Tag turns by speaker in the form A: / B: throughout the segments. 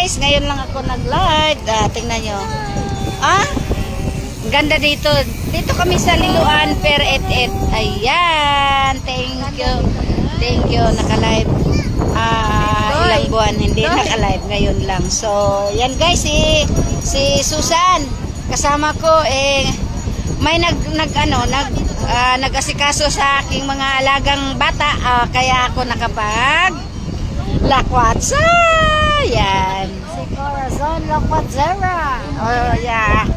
A: guys, ngayon lang ako nag-live. Tingnan nyo. Ganda dito. Dito kami sa Liloan, Per Et. Ayan. Thank you. Thank you. Naka-live. Ilang buwan. Hindi naka-live. Ngayon lang. So, yan guys. Si Susan. Kasama ko. May nag-asikaso sa aking mga alagang bata. Kaya ako lakwatsa. Yan.
B: Si Corazon Lakwatsera.
A: Oh, yeah.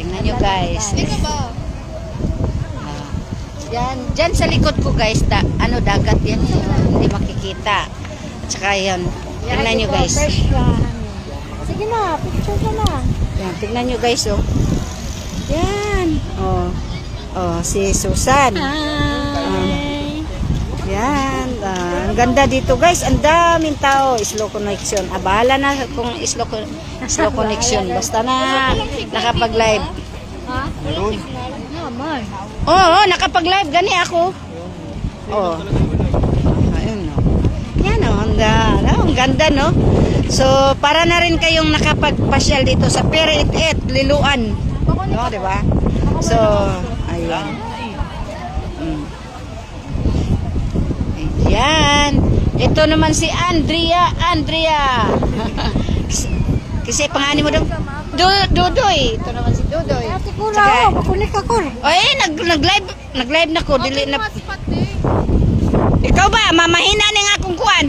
A: Tingnan nyo guys. Dyan sa likod ko guys, dagat yan. Hindi makikita. At saka yan. Tingnan nyo guys.
B: Sige na, picture ka na.
A: Yan, tingnan nyo guys, oh. Yan. Oh, si Susan. Yan. Ang ganda dito guys. Ang daming tao. Slow connection. Bahala na kung slow connection. Basta na nakapag-live.
B: Ha? Naman.
A: Oo, nakapag-live. Gani ako. Oh. Ayun, no. Yan, no. Ang ganda, no. So, para na rin kayong nakapagpasyal dito sa Per Et, Liloan. No, di ba? So, ayun. Yan. Ito naman si Andrea. Kasi pangalan mo daw? Dudoy. Ito naman si Dudoy.
B: Ate Kula, makunik ako.
A: Nag-live na ko. Dili na. Ikaw ba? Mamahina na nga akong kuwan.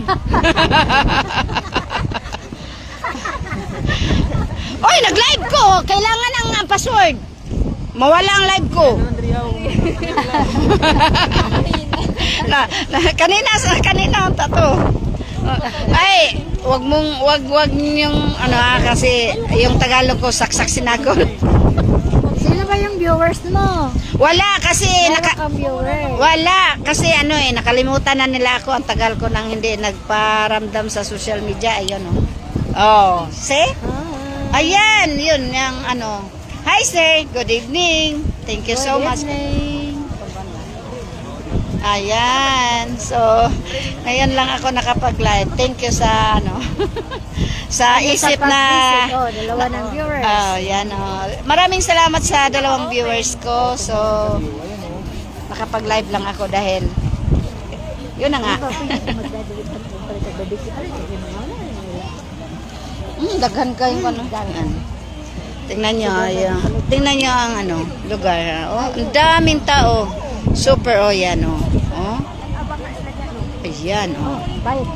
A: Oy, nag-live ko. Kailangan ang password. Mawala ang live ko. kanina ang tato. Ay, wag yung kasi yung Tagalog ko saksak sinagol.
B: Sino ba yung viewers mo?
A: Wala kasi
B: Wala
A: kasi nakalimutan na nila ako. Ang tagal ko nang hindi nagparamdam sa social media. Ayun see? Ayan, yun yung Hi sir, good evening. Thank you so much. Ayan. So, ngayon lang ako nakapag-live. Thank you sa sa isip na
B: dalawa ng viewers.
A: Yan. Maraming salamat sa dalawang viewers ko. So, nakapag-live lang ako dahil yun na nga. Daghan ka yung Tingnan nyo ang lugar. Ang daming tao. Super yan Ayan
B: Bayad